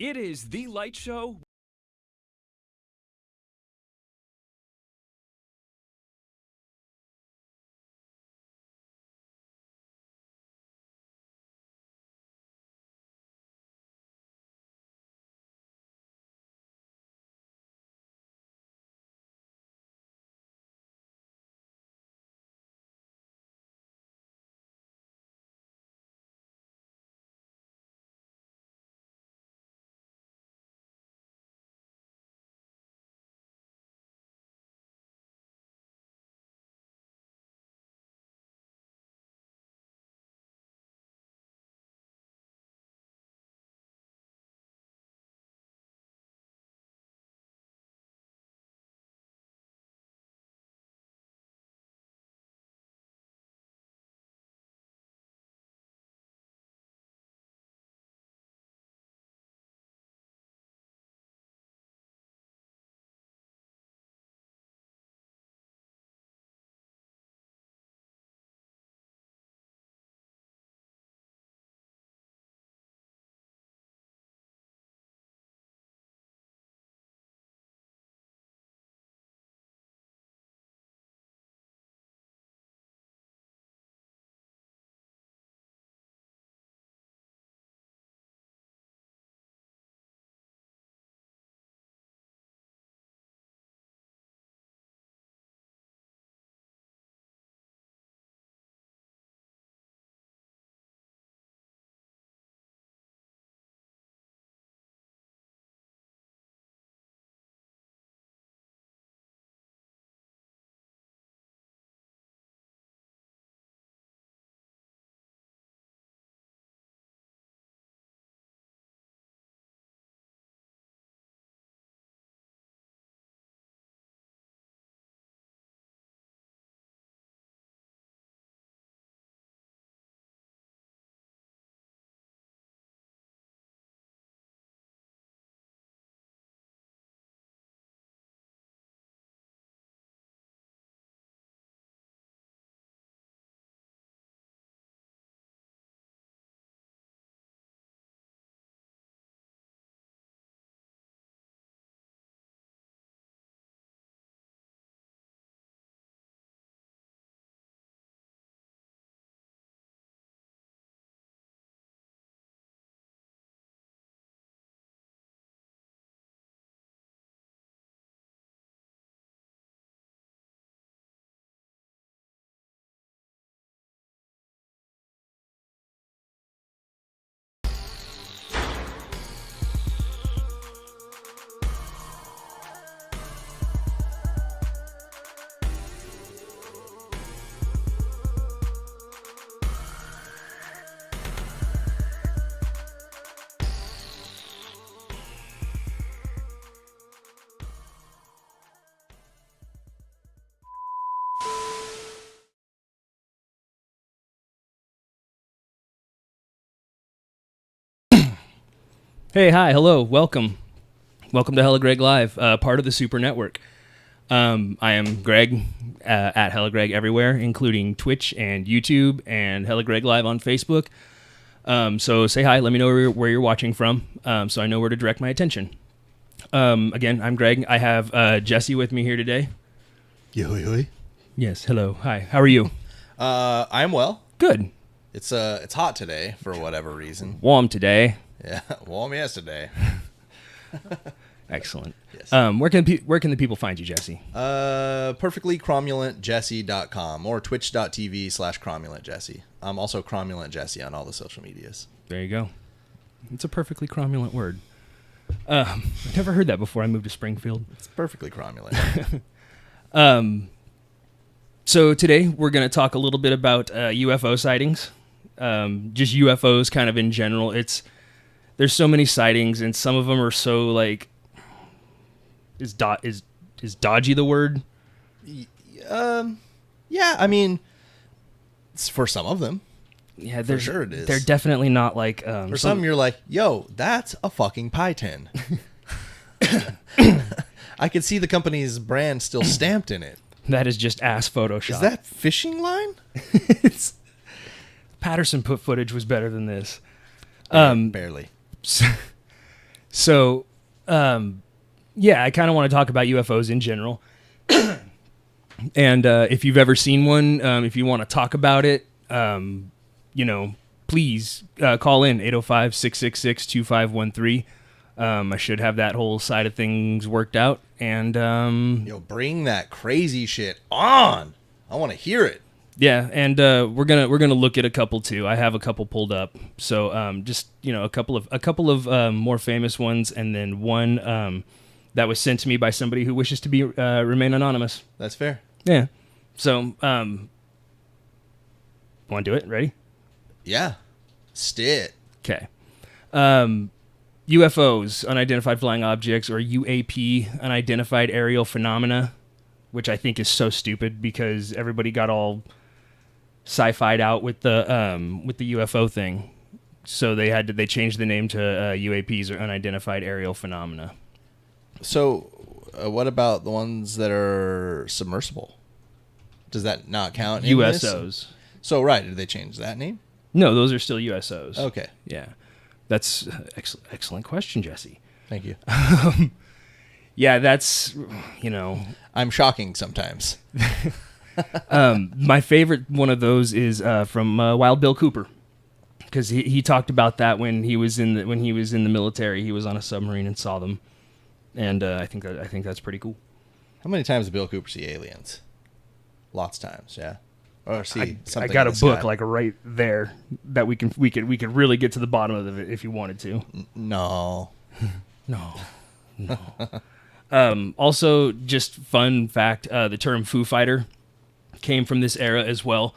It is The Light Show. Hey, hi, hello, welcome. Welcome to hellagregLIVE, part of the Super Network. I am Greg, at hellagregLIVE everywhere, including Twitch and YouTube and hellagregLIVE on Facebook. So say hi, let me know where you're watching from, so I know where to direct my attention. Again, I'm Greg. I have Jesse with me here today. Yo. Yes, hello, hi. How are you? I'm well. Good. It's hot today for whatever reason. Warm today. Yeah, warm yesterday. Excellent. Yes. Where can the people find you, Jesse? Perfectlycromulentjesse.com or twitch.tv/cromulentjesse. I'm also Cromulent Jesse on all the social medias. There you go. It's a perfectly cromulent word. I've never heard that before I moved to Springfield. It's perfectly cromulent. So today we're going to talk a little bit about UFO sightings. Just UFOs kind of in general. There's so many sightings, and some of them are so like, is dodgy the word? Yeah, I mean, it's for some of them. Yeah, for sure it is. They're definitely not like. For some, you're like, yo, that's a fucking pie tin. I could see the company's brand still stamped in it. That is just ass Photoshop. Is that fishing line? Patterson footage was better than this. Barely. So, yeah, I kind of want to talk about UFOs in general. And if you've ever seen one, if you want to talk about it, please call in 805-666-2513. I should have that whole side of things worked out. And bring that crazy shit on. I want to hear it. yeah, and we're gonna look at a couple too. I have a couple pulled up. So just a couple of more famous ones, and then one that was sent to me by somebody who wishes to be remain anonymous. That's fair. Yeah. So want to do it? Ready? Yeah. Stit. Okay. UFOs, unidentified flying objects, or UAP, unidentified aerial phenomena, which I think is so stupid because everybody got all sci-fi'd out with the UFO thing. So they changed the name to UAPs, or unidentified aerial phenomena. So, what about the ones that are submersible? Does that not count? USOs. So, right, did they change that name? No, those are still USOs. Okay. Yeah. That's excellent question, Jesse. Thank you. Yeah, that's, I'm shocking sometimes. My favorite one of those is from Wild Bill Cooper, because he talked about that when he was in the military. He was on a submarine and saw them, and I think that's pretty cool. How many times did Bill Cooper see aliens? Lots of times, yeah. Or see something. I got in a the book sky. like right there that we could really get to the bottom of it if you wanted to. No. No. Also, just fun fact: the term "Foo Fighter" came from this era as well.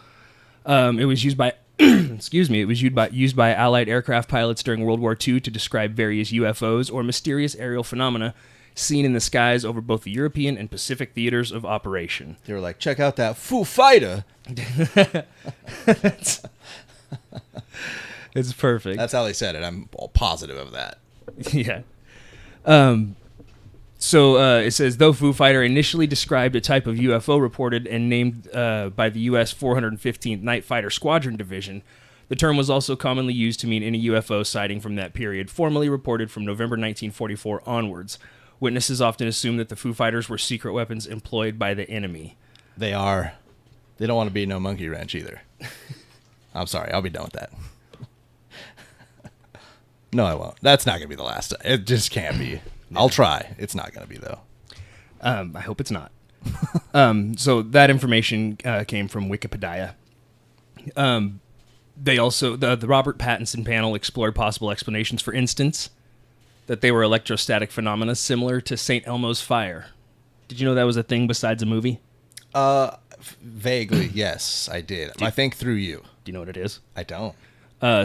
It was used by excuse me. It was used by Allied aircraft pilots during World War II to describe various UFOs or mysterious aerial phenomena seen in the skies over both the European and Pacific theaters of operation. They were like, check out that Foo Fighter. It's perfect. That's how they said it. I'm all positive of that. Yeah. So it says, though Foo Fighter initially described a type of UFO reported and named by the U.S. 415th Night Fighter Squadron Division, the term was also commonly used to mean any UFO sighting from that period, formally reported from November 1944 onwards. Witnesses often assume that the Foo Fighters were secret weapons employed by the enemy. They are. They don't want to be no monkey wrench either. I'm sorry. I'll be done with that. No, I won't. That's not going to be the last time. It just can't be. I'll try. It's not going to be, though. I hope it's not. So that information came from Wikipedia. They also, the Robert Pattinson panel explored possible explanations, for instance, that they were electrostatic phenomena similar to St. Elmo's fire. Did you know that was a thing besides a movie? Vaguely, yes, I did. I think through you. Do you know what it is? I don't.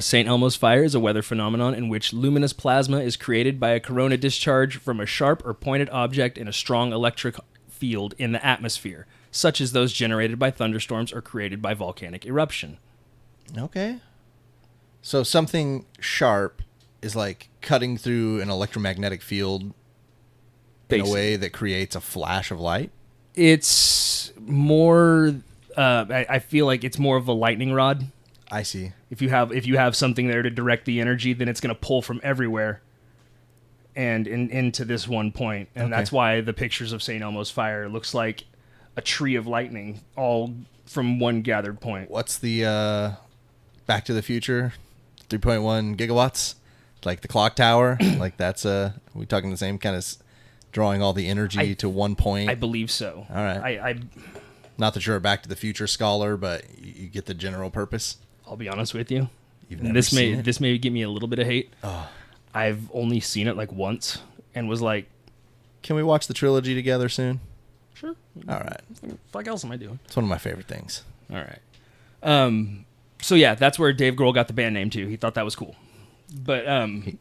St. Elmo's fire is a weather phenomenon in which luminous plasma is created by a corona discharge from a sharp or pointed object in a strong electric field in the atmosphere, such as those generated by thunderstorms or created by volcanic eruption. Okay. So something sharp is like cutting through an electromagnetic field in a way that creates a flash of light? It's more... I feel like it's more of a lightning rod. I see. If you have something there to direct the energy, then it's going to pull from everywhere and into this one point. And that's why the pictures of St. Elmo's fire looks like a tree of lightning, all from one gathered point. What's the Back to the Future 3.1 gigawatts? Like the clock tower? Like that's we talking the same kind of drawing all the energy to one point? I believe so. All right. Not that you're a Back to the Future scholar, but you get the general purpose. I'll be honest with you. You've never seen it? This may give me a little bit of hate. Oh. I've only seen it like once and was like, can we watch the trilogy together soon? Sure. All right. What the fuck else am I doing? It's one of my favorite things. All right. So yeah, that's where Dave Grohl got the band name too. He thought that was cool. But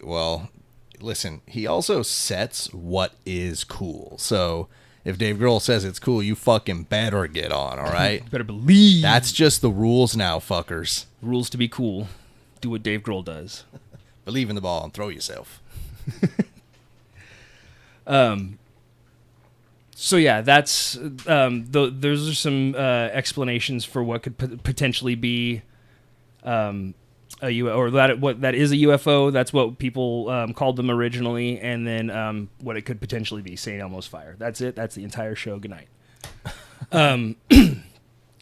well, listen, he also sets what is cool. So if Dave Grohl says it's cool, you fucking better get on, all right? Better believe. That's just the rules now, fuckers. Rules to be cool. Do what Dave Grohl does. Believe in the ball and throw yourself. So yeah, that's those are some explanations for what could potentially be or that is a UFO. That's what people called them originally, and then what it could potentially be, St. Elmo's fire. That's it. That's the entire show. Good night.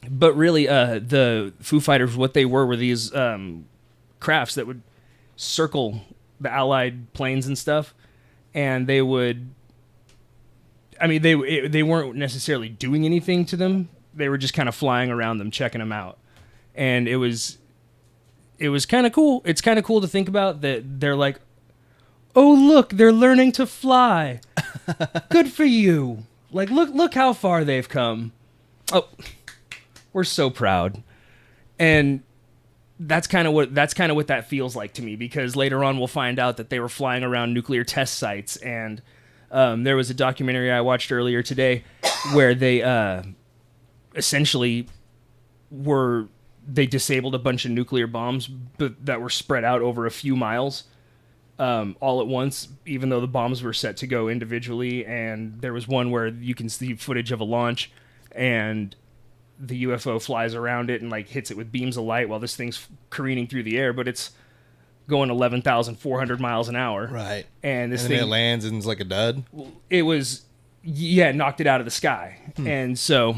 But really, the Foo Fighters, what they were these crafts that would circle the Allied planes and stuff, and they would. I mean, they weren't necessarily doing anything to them. They were just kind of flying around them, checking them out, and it was kind of cool. It's kind of cool to think about that. They're like, oh look, they're learning to fly. Good for you. Like look how far they've come. Oh, we're so proud, and that's kind of what that feels like to me. Because later on, we'll find out that they were flying around nuclear test sites and. There was a documentary I watched earlier today where they essentially they disabled a bunch of nuclear bombs that were spread out over a few miles all at once, even though the bombs were set to go individually. And there was one where you can see footage of a launch and the UFO flies around it and like hits it with beams of light while this thing's careening through the air, but it's going 11,400 miles an hour. Right. And this then thing it lands and it's like a dud. It was, knocked it out of the sky. And so,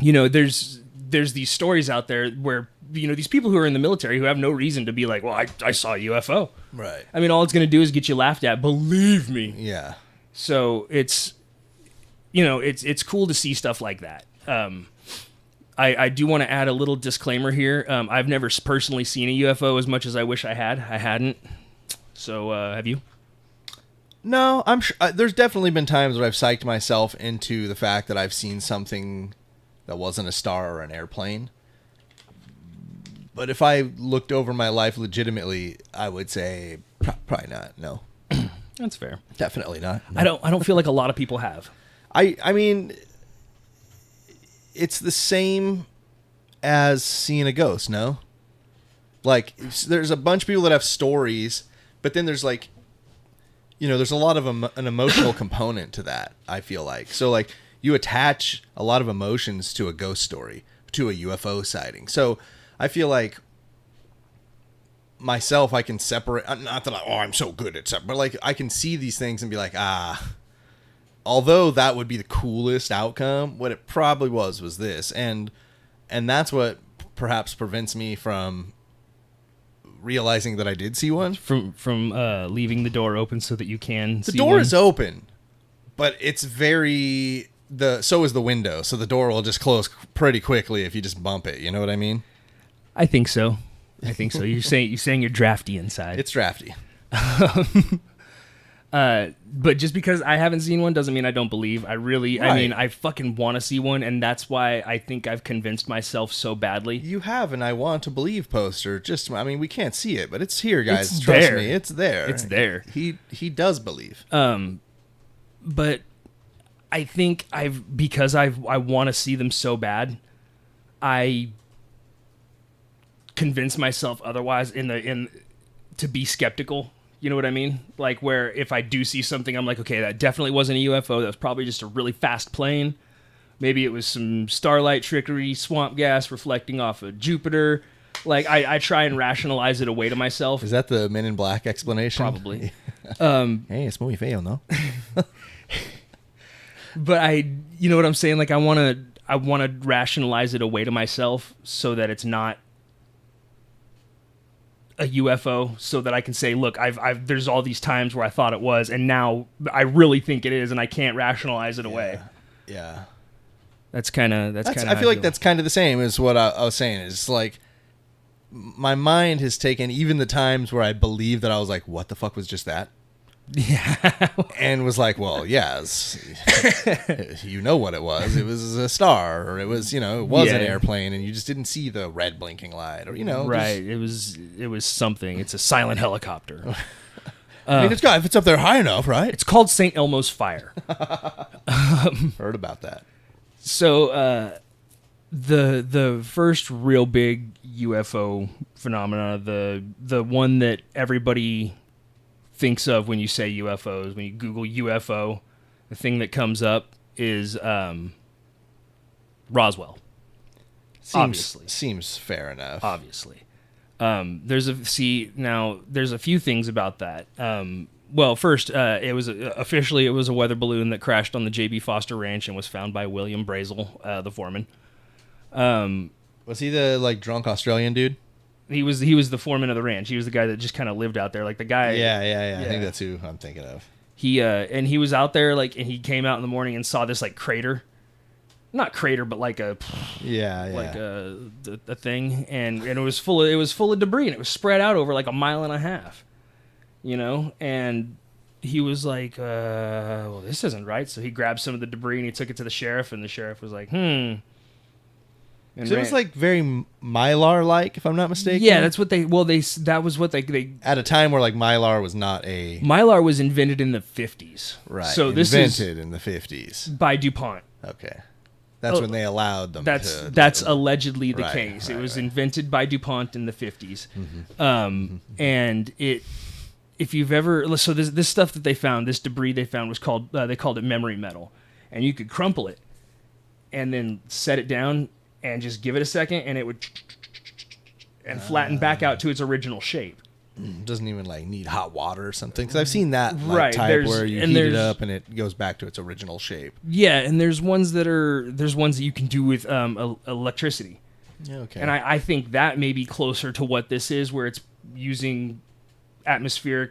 there's these stories out there where, these people who are in the military who have no reason to be like, well, I saw a UFO. Right. I mean, all it's going to do is get you laughed at. Believe me. Yeah. So it's cool to see stuff like that. I do want to add a little disclaimer here. I've never personally seen a UFO as much as I wish I had. I hadn't. So, have you? No, I'm sure. There's definitely been times where I've psyched myself into the fact that I've seen something that wasn't a star or an airplane. But if I looked over my life legitimately, I would say probably not. No. That's fair. Definitely not. No. I don't feel like a lot of people have. I mean, it's the same as seeing a ghost, no? Like, there's a bunch of people that have stories, but then there's like, there's a lot of an emotional component to that, I feel like. So, like, you attach a lot of emotions to a ghost story, to a UFO sighting. So, I feel like myself, I can separate, not that I'm so good at separate, but like, I can see these things and be like, although that would be the coolest outcome, what it probably was this. And that's what perhaps prevents me from realizing that I did see one. From leaving the door open so that you can see the door one. Is open, but it's so is the window. So the door will just close pretty quickly if you just bump it. You know what I mean? I think so. You're saying you're drafty inside. It's drafty. But just because I haven't seen one doesn't mean I don't believe. I mean, I fucking want to see one, and that's why I think I've convinced myself so badly. You have an I want to believe poster. We can't see it, but it's here, guys. It's Trust there. me, it's there. It's there. He does believe. But I think I want to see them so bad, I convince myself otherwise to be skeptical. You know what I mean? Like, where if I do see something, I'm like, okay, that definitely wasn't a UFO. That was probably just a really fast plane. Maybe it was some starlight trickery, swamp gas reflecting off of Jupiter. Like, I try and rationalize it away to myself. Is that the Men in Black explanation? Probably. Hey, it's muy feo, no? But you know what I'm saying? Like, I want to rationalize it away to myself so that it's not a UFO, so that I can say, look, there's all these times where I thought it was, and now I really think it is, and I can't rationalize it away. Yeah. That's kind of. I feel like that's kind of the same as what I was saying. It's like my mind has taken even the times where I believe that I was like, what the fuck was just that? Yeah. And was like, well, yes, you know what it was. It was a star, or it was, it was an airplane, and you just didn't see the red blinking light, or, Right. It was something. It's a silent helicopter. I mean, if it's up there high enough, right? It's called St. Elmo's fire. Heard about that. So, the first real big UFO phenomena, the one that everybody thinks of when you say UFOs, when you Google UFO, the thing that comes up is Roswell. Seems fair enough. Obviously. There's a few things about that. Well, first, it was a weather balloon that crashed on the J.B. Foster Ranch and was found by William Brazel, the foreman. Was he the like drunk Australian dude? He was the foreman of the ranch. He was the guy that just kind of lived out there, like the guy. Yeah. I think that's who I'm thinking of. He was out there and he came out in the morning and saw this like crater, not crater, but like a thing, and it was full of debris, and it was spread out over like a mile and a half, and he was like, well, this isn't right. So he grabbed some of the debris and he took it to the sheriff, and the sheriff was like, So it was like very Mylar-like, if I'm not mistaken. Yeah, that's what that was what they at a time where like Mylar was not a Mylar was invented in the 50s. Right. So this is invented in the 50s by DuPont. Okay. That's when they allowed them that's allegedly the case. It was invented by DuPont in the 50s. And if you've ever so this stuff that they found, this debris they found was called they called it memory metal. And you could crumple it and then set it down and just give it a second, and it would and flatten back out to its original shape. Doesn't even like need hot water or something, because I've seen that type where you heat it up and it goes back to its original shape. Yeah, and there's ones that you can do with electricity. Yeah, okay. And I think that may be closer to what this is, where it's using atmospheric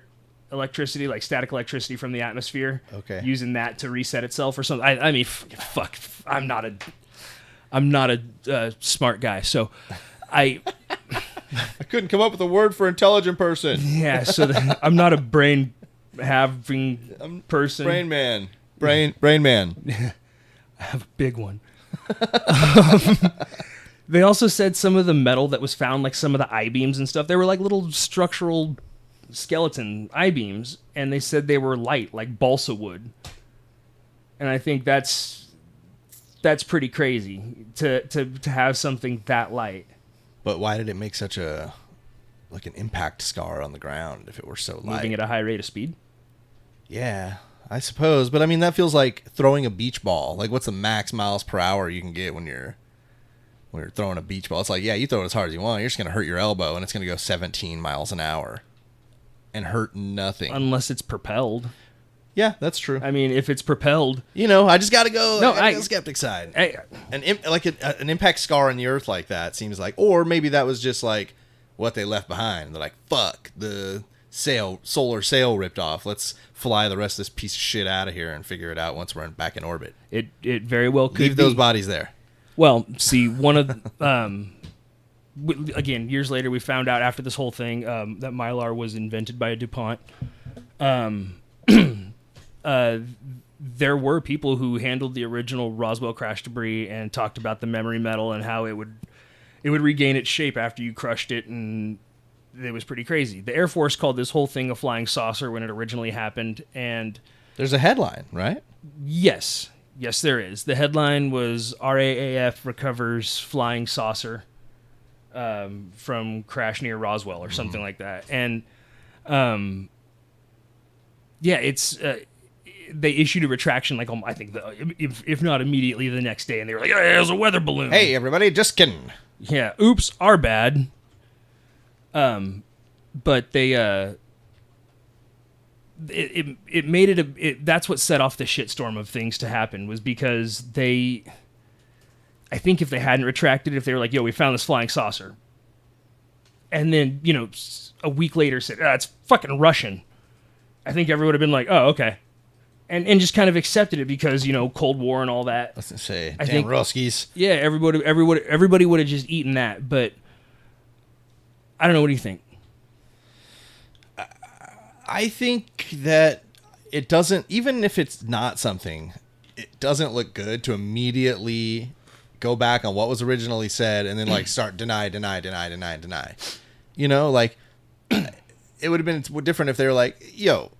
electricity, like static electricity from the atmosphere. Okay. Using that to reset itself or something. I mean, fuck. I'm not a smart guy, so I couldn't come up with a word for intelligent person. Yeah, so I'm not a brain having person. Brain man. Brain man. I have a big one. They also said some of the metal that was found, like some of the I-beams and stuff, they were like little structural skeleton I-beams, and they said they were light, like balsa wood. And I think that's pretty crazy to have something that light. But why did it make such an impact scar on the ground if it were so light? Moving at a high rate of speed? Yeah, I suppose. But I mean, that feels like throwing a beach ball. Like, what's the max miles per hour you can get when you're throwing a beach ball? It's like, yeah, you throw it as hard as you want. You're just going to hurt your elbow, and it's going to go 17 miles an hour and hurt nothing. Unless it's propelled. Yeah, that's true. I mean, if it's propelled... I just got to go on the skeptic side. An impact scar in the earth like that seems like... Or maybe that was just like what they left behind. They're like, fuck, the solar sail ripped off. Let's fly the rest of this piece of shit out of here and figure it out once we're back in orbit. It very well could Leave those bodies there. Well, see, one of... again, years later, we found out after this whole thing that Mylar was invented by a DuPont. There were people who handled the original Roswell crash debris and talked about the memory metal and how it would regain its shape after you crushed it, and it was pretty crazy. The Air Force called this whole thing a flying saucer when it originally happened, and there's a headline, right? Yes, there is. The headline was RAAF recovers flying saucer from crash near Roswell or something like that, and it's. They issued a retraction, like I think, if not immediately, the next day, and they were like, "Hey, it was a weather balloon." Hey, everybody, just kidding. Yeah, oops, our bad. But they it made it that's what set off the shitstorm of things to happen, was because I think if they hadn't retracted, if they were like, "Yo, we found this flying saucer," and then a week later said, "It's fucking Russian," I think everyone would have been like, "Oh, okay." And just kind of accepted it because, Cold War and all that. I was going to say, damn Ruskies. Yeah, everybody would have just eaten that. But I don't know. What do you think? I think that it doesn't, even if it's not something, it doesn't look good to immediately go back on what was originally said and then start deny. It would have been different if they were like, yo,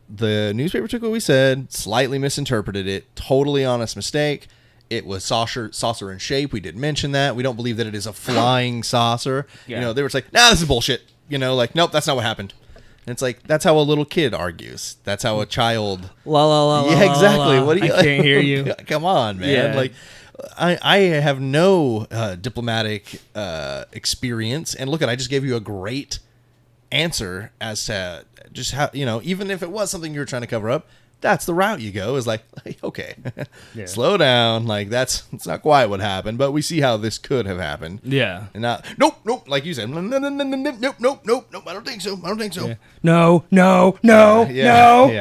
the newspaper took what we said, slightly misinterpreted it, totally honest mistake. It was saucer in shape. We did mention that. We don't believe that it is a flying saucer. Yeah. They were like, nah, this is bullshit. Nope, that's not what happened. And it's like, that's how a little kid argues. That's how a child... La la la. Yeah, exactly. La. What do you? I can't hear you. Come on, man. Yeah. I have no diplomatic experience, and look, I just gave you a great answer as to just how, even if it was something you were trying to cover up, that's the route you go. Is like okay, Yeah. slow down. Like it's not quite what happened, but we see how this could have happened. Yeah. And not nope, like you said, nope, I don't think so. Yeah.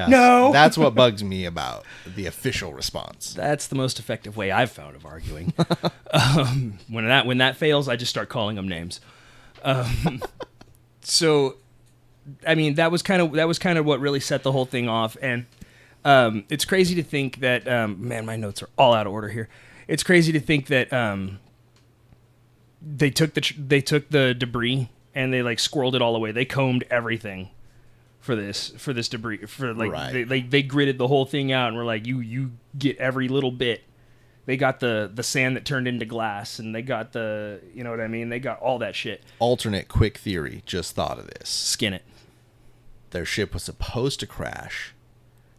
No. That's what bugs me about the official response. That's the most effective way I've found of arguing. When that fails, I just start calling them names. So, I mean, that was kind of what really set the whole thing off. And it's crazy to think that man, my notes are all out of order here. It's crazy to think that they took the debris and they like squirreled it all away. They combed everything for this debris. Right. They gridded the whole thing out and were like, you get every little bit. They got the sand that turned into glass, and they got the, you know what I mean? They got all that shit. Alternate quick theory, just thought of this. Skin it. Their ship was supposed to crash,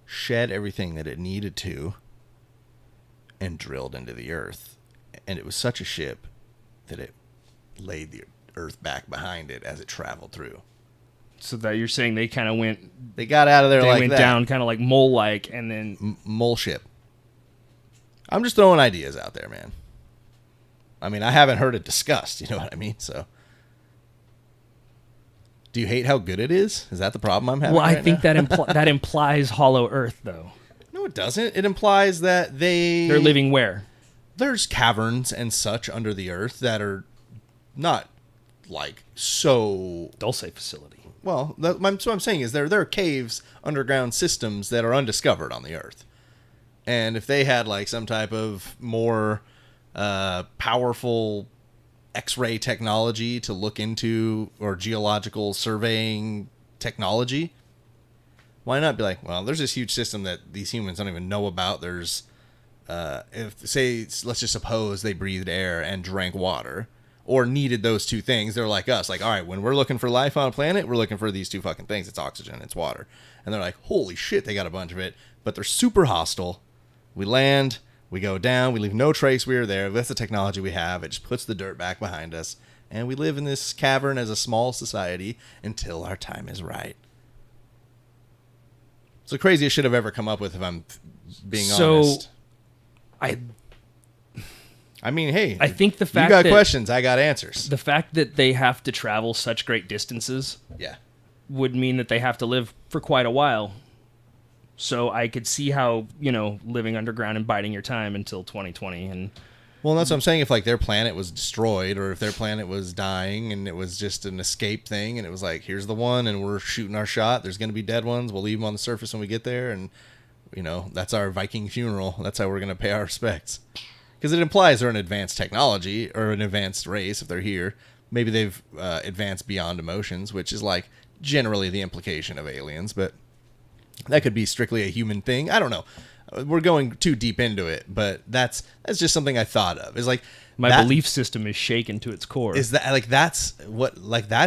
shed everything that it needed to, and drilled into the earth. And it was such a ship that it laid the earth back behind it as it traveled through. So that you're saying they kind of went... They got out of there they like went that. down kind of like mole-like, and then... Mole ship. I'm just throwing ideas out there, man. I mean, I haven't heard it discussed, you know what I mean? So... Do you hate how good it is? Is that the problem I'm having? Well, I right think now? that implies hollow Earth, though. No, it doesn't. It implies that they're living where? There's caverns and such under the earth that are not like so. Dulce facility. Well, so what I'm saying is there are caves, underground systems that are undiscovered on the earth, and if they had like some type of more powerful X-ray technology to look into, or geological surveying technology, why not be like, well, there's this huge system that these humans don't even know about. There's, let's just suppose they breathed air and drank water, or needed those two things. They're like us, like, all right, when we're looking for life on a planet, we're looking for these two fucking things. It's oxygen, it's water. And they're like, holy shit, they got a bunch of it, but they're super hostile. We land, we go down, we leave no trace we were there. That's the technology we have. It just puts the dirt back behind us. And we live in this cavern as a small society until our time is right. It's the craziest shit I've ever come up with, if I'm being honest. I mean, hey, I think the fact you got that questions, I got answers. the fact that they have to travel such great distances Yeah. would mean that they have to live for quite a while. So I could see how, living underground and biding your time until 2020. And Well, that's what I'm saying. If like their planet was destroyed, or if their planet was dying and it was just an escape thing, and it was like, here's the one, and we're shooting our shot. There's going to be dead ones. We'll leave them on the surface when we get there, and that's our Viking funeral. That's how we're going to pay our respects. Because it implies they're an advanced technology or an advanced race. If they're here, maybe they've advanced beyond emotions, which is like generally the implication of aliens, but that could be strictly a human thing. I don't know. We're going too deep into it, but that's just something I thought of. Is like my belief system is shaken to its core. Is that like that's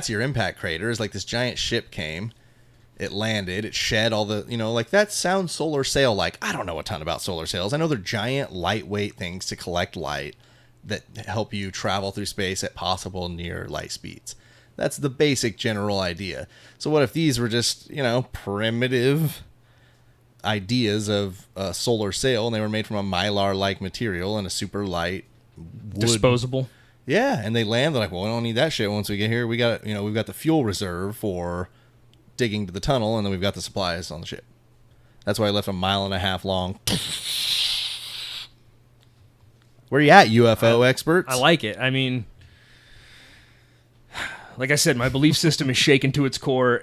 your impact crater? Is like this giant ship came, it landed, it shed all the like that sounds solar sail like. I don't know a ton about solar sails. I know they're giant lightweight things to collect light that help you travel through space at possible near light speeds. That's the basic general idea. So what if these were just primitive ideas of a solar sail, and they were made from a mylar-like material and a super light wood. Disposable. Yeah, and they land. They're like, well, we don't need that shit once we get here. We got we've got the fuel reserve for digging to the tunnel, and then we've got the supplies on the ship. That's why I left a 1.5 mile long. Where you at, UFO experts? I like it. I mean, like I said, my belief system is shaken to its core,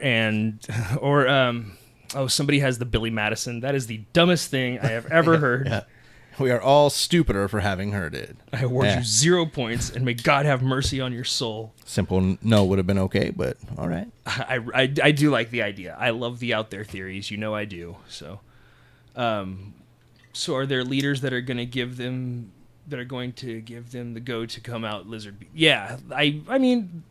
somebody has the Billy Madison. That is the dumbest thing I have ever heard. Yeah. We are all stupider for having heard it. I award you 0 points, and may God have mercy on your soul. Simple no would have been okay, but all right. I do like the idea. I love the out there theories. I do. So, so are there leaders that are going to give them the go to come out lizard? Yeah, I mean,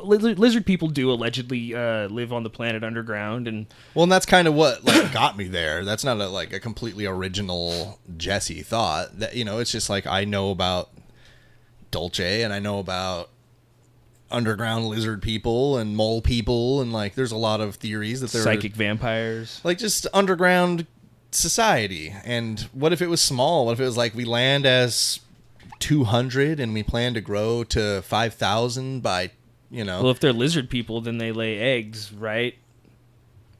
lizard people do allegedly live on the planet underground, and Well, and that's kind of what like got me there. That's not a completely original Jesse thought. That it's just like I know about Dolce and I know about underground lizard people and mole people, and like there's a lot of theories that they're psychic vampires, like just underground society. And what if it was small? What if it was like we land as 200 and we plan to grow to 5,000 by Well, if they're lizard people, then they lay eggs, right?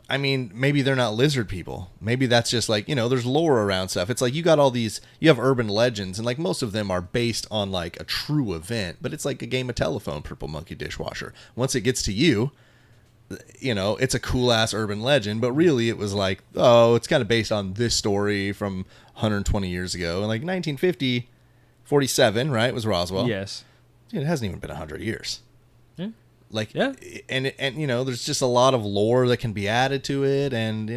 I mean, maybe they're not lizard people. Maybe that's just like, there's lore around stuff. It's like you got all these, you have urban legends, and like most of them are based on like a true event, but it's like a game of telephone, Purple Monkey Dishwasher. Once it gets to you, it's a cool ass urban legend, but really it was like, oh, it's kind of based on this story from 120 years ago. And like 1950, 47, right, was Roswell. Yes. Dude, it hasn't even been 100 years. Yeah. Like, yeah. And there's just a lot of lore that can be added to it, and I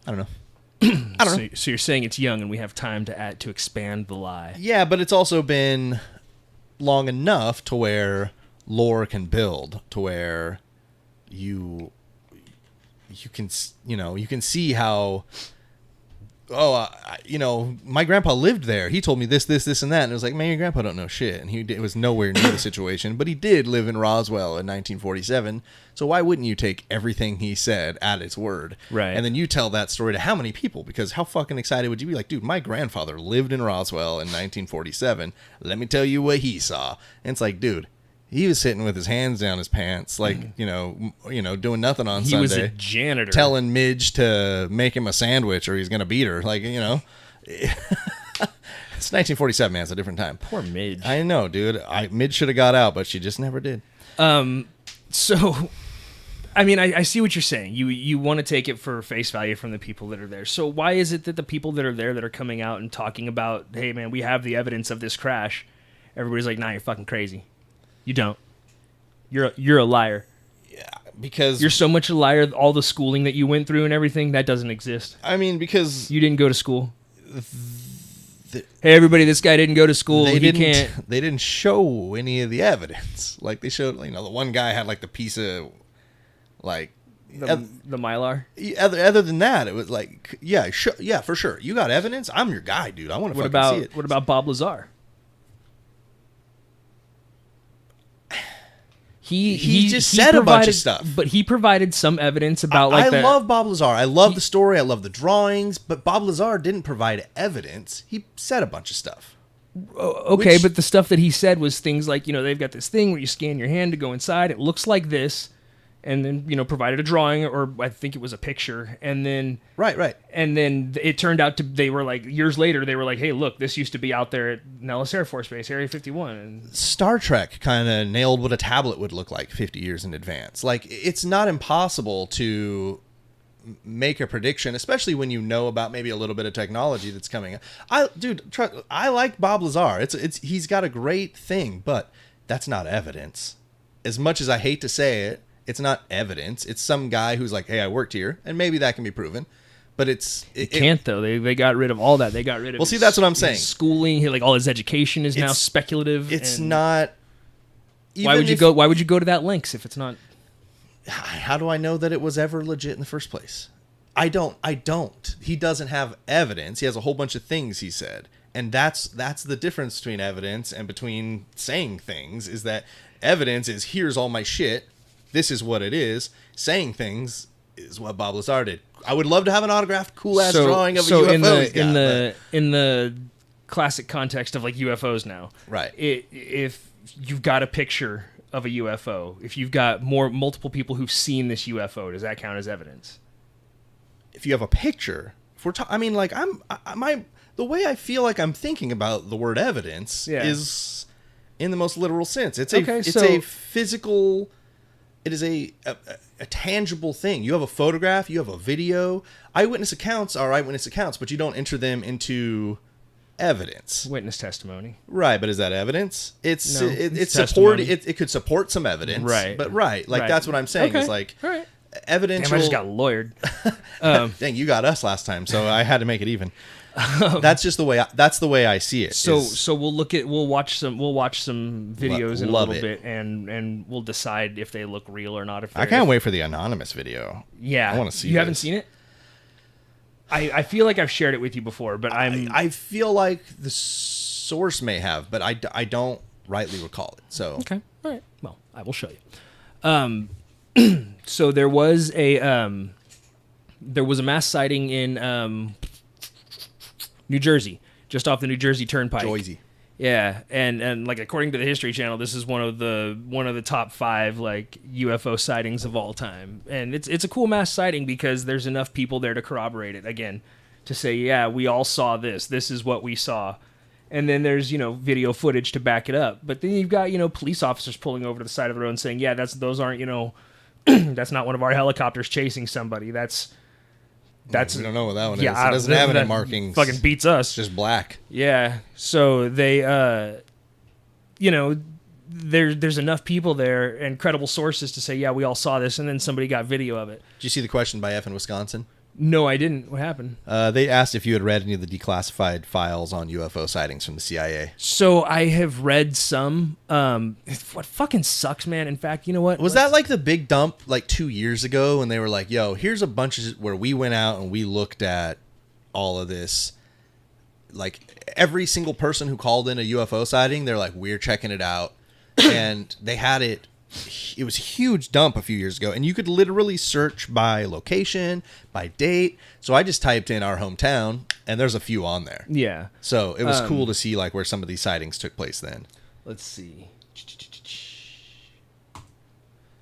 don't know. I don't know. So you're saying it's young, and we have time to expand the lie. Yeah, but it's also been long enough to where lore can build, to where you can see how. My grandpa lived there. He told me this, and that. And it was like, man, your grandpa don't know shit. And it was nowhere near the situation. But he did live in Roswell in 1947. So why wouldn't you take everything he said at its word? Right. And then you tell that story to how many people? Because how fucking excited would you be? Like, dude, my grandfather lived in Roswell in 1947. Let me tell you what he saw. And it's like, dude, he was sitting with his hands down his pants, like, doing nothing on Sunday. He was a janitor. Telling Midge to make him a sandwich or he's going to beat her. Like, It's 1947, man. It's a different time. Poor Midge. I know, dude. Midge should have got out, but she just never did. So, I mean, I see what you're saying. You want to take it for face value from the people that are there. So why is it that the people that are there that are coming out and talking about, hey, man, we have the evidence of this crash, everybody's like, nah, you're fucking crazy. You don't. You're a liar. Yeah, because you're so much a liar. All the schooling that you went through and everything, that doesn't exist. I mean, because you didn't go to school. Hey, everybody, this guy didn't go to school. They didn't show any of the evidence. Like they showed, the one guy had like the piece of, like the Mylar. Other than that, it was like, yeah, for sure. You got evidence. I'm your guy, dude. I want to fucking see it. What about Bob Lazar? He just said a bunch of stuff. But he provided some evidence about I love Bob Lazar. I love the story. I love the drawings. But Bob Lazar didn't provide evidence. He said a bunch of stuff. Okay, but the stuff that he said was things like, they've got this thing where you scan your hand to go inside. It looks like this. And then, provided a drawing, or I think it was a picture. And then... Right. And then it turned out they were like, years later, they were like, hey, look, this used to be out there at Nellis Air Force Base, Area 51. And Star Trek kind of nailed what a tablet would look like 50 years in advance. Like, it's not impossible to make a prediction, especially when you know about maybe a little bit of technology that's coming. I like Bob Lazar. He's got a great thing, but that's not evidence. As much as I hate to say it, it's not evidence. It's some guy who's like, hey, I worked here, and maybe that can be proven. But it can't, though. They got rid of all that. They got rid of Well, see, that's what I'm saying. His schooling, like all his education is now speculative. It's not... Why would you go to that lengths if it's not... How do I know that it was ever legit in the first place? I don't. He doesn't have evidence. He has a whole bunch of things he said. And that's the difference between evidence and between saying things, is that evidence is, here's all my shit, this is what it is. Saying things is what Bob Lazar did. I would love to have an autographed cool ass drawing of a UFO. In the classic context of like UFOs now, right? If you've got a picture of a UFO, if you've got multiple people who've seen this UFO, does that count as evidence? If you have a picture, the way I feel like I'm thinking about the word evidence is in the most literal sense. It's a physical. It is a tangible thing. You have a photograph, you have a video. Eyewitness accounts are eyewitness accounts, but you don't enter them into evidence. Witness testimony. Right, but is that evidence? It's support. It could support some evidence. Right. But that's what I'm saying. Okay. Is like all right. evidential. Damn, I just got lawyered. Dang, you got us last time, so I had to make it even. That's just the way I see it. So we'll watch some videos in a love little it. bit, and we'll decide if they look real or not. I can't wait for the anonymous video. Yeah, I want to see. You haven't seen it? I feel like I've shared it with you before, but I feel like the source may have, but I don't rightly recall it. So okay, all right. Well, I will show you. So there was a mass sighting in New Jersey, just off the New Jersey Turnpike. Joyzy. Yeah, and like according to the History Channel, this is one of the top 5 like UFO sightings of all time, and it's a cool mass sighting because there's enough people there to corroborate it again, to say yeah, we all saw this. This is what we saw, and then there's video footage to back it up. But then you've got police officers pulling over to the side of the road and saying yeah, those aren't that's not one of our helicopters chasing somebody. That's we don't know what that one yeah, is. It doesn't have any markings. Fucking beats us. It's just black. Yeah. So they, there's enough people there and credible sources to say, yeah, we all saw this, and then somebody got video of it. Did you see the question by F in Wisconsin? No, I didn't. What happened? They asked if you had read any of the declassified files on UFO sightings from the CIA. So I have read some. What fucking sucks, man. In fact, you know what? Was that like the big dump like 2 years ago when they were like, yo, here's a bunch of where we went out and we looked at all of this. Like every single person who called in a UFO sighting, they're like, we're checking it out. And they had it. It was a huge dump a few years ago, and you could literally search by location, by date. So I just typed in our hometown, and there's a few on there. Yeah. So it was cool to see like where some of these sightings took place then. Let's see.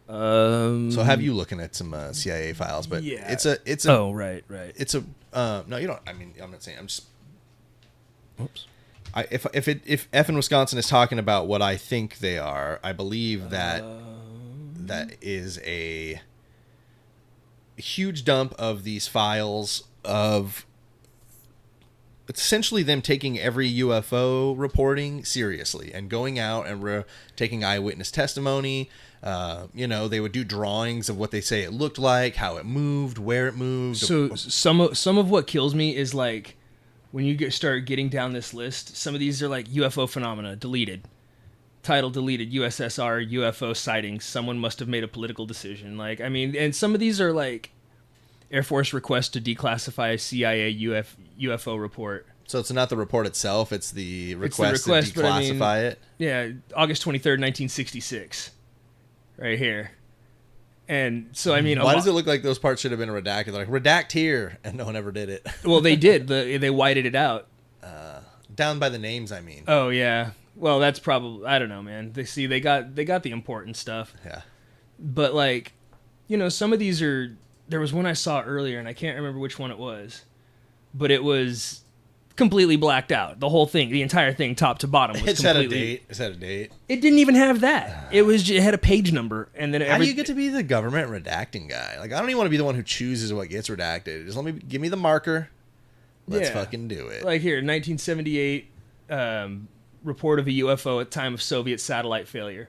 So have you looking at some CIA files? But yeah. it's a. Oh, right. It's a. No, you don't. I mean, I'm not saying. I'm just. Oops. If F in Wisconsin is talking about what I think they are, I believe that that is a huge dump of these files of essentially them taking every UFO reporting seriously and going out and taking eyewitness testimony. They would do drawings of what they say it looked like, how it moved, where it moved. So some of what kills me is like, when you start getting down this list, some of these are like UFO phenomena, deleted. Title deleted, USSR, UFO sightings. Someone must have made a political decision. Like, I mean, and some of these are like Air Force request to declassify a CIA UFO report. So it's not the report itself, it's the request to declassify but I mean, it? Yeah, August 23rd, 1966. Right here. And so, I mean, why does it look like those parts should have been redacted? They're like, redact here, and no one ever did it. Well, they did. They whited it out. Down by the names, I mean. Oh yeah. Well, that's probably, I don't know, man. They got the important stuff. Yeah. But like, some of these are. There was one I saw earlier, and I can't remember which one it was, but it was completely blacked out. The whole thing, the entire thing, top to bottom, was completely. It had a date. It didn't even have that. It had a page number, and then how do you get to be the government redacting guy? Like, I don't even want to be the one who chooses what gets redacted. Just give me the marker. Let's fucking do it. Like here, 1978, report of a UFO at time of Soviet satellite failure.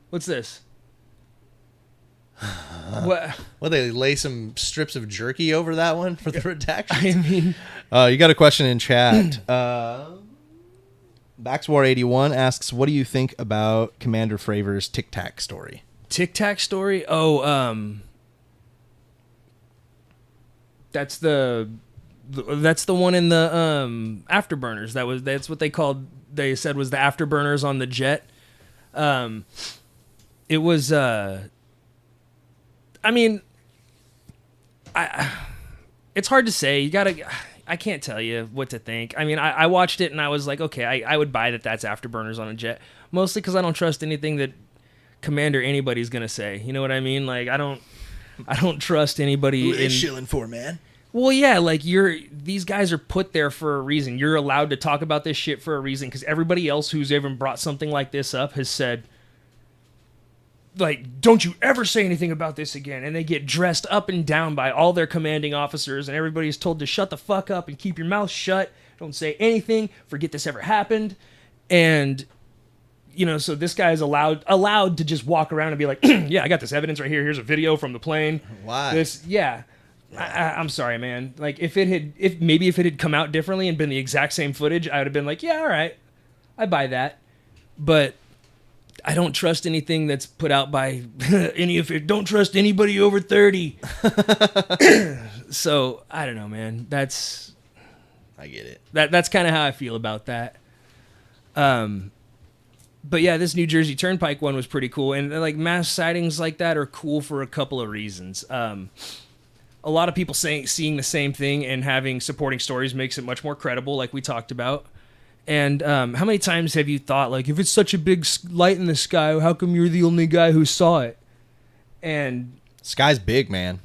What's this? What? Well, they lay some strips of jerky over that one for the redaction. I mean, you got a question in chat. Baxwar81 asks, "What do you think about Commander Fravor's Tic Tac story?" Tic Tac story? Oh, that's the one in the afterburners. That's what they called. They said was the afterburners on the jet. It was. I mean, it's hard to say. I can't tell you what to think. I mean, I watched it and I was like, okay, I would buy that's afterburners on a jet. Mostly because I don't trust anything that Commander anybody's gonna say. You know what I mean? Like, I don't trust anybody. Who are they shilling for, man? Well, yeah, like these guys are put there for a reason. You're allowed to talk about this shit for a reason because everybody else who's even brought something like this up has said, like, don't you ever say anything about this again. And they get dressed up and down by all their commanding officers, and everybody's told to shut the fuck up and keep your mouth shut. Don't say anything. Forget this ever happened. And so this guy is allowed to just walk around and be like, yeah, I got this evidence right here. Here's a video from the plane. Why? I'm sorry, man. Like if it had come out differently and been the exact same footage, I would have been like, yeah, all right, I buy that. But I don't trust anything that's put out by don't trust anybody over 30. So I don't know, man. I get it. That's kind of how I feel about that. But yeah, this New Jersey Turnpike one was pretty cool, and like mass sightings like that are cool for a couple of reasons. A lot of people seeing the same thing and having supporting stories makes it much more credible, like we talked about. And how many times have you thought, like, if it's such a big light in the sky, how come you're the only guy who saw it? And sky's big, man.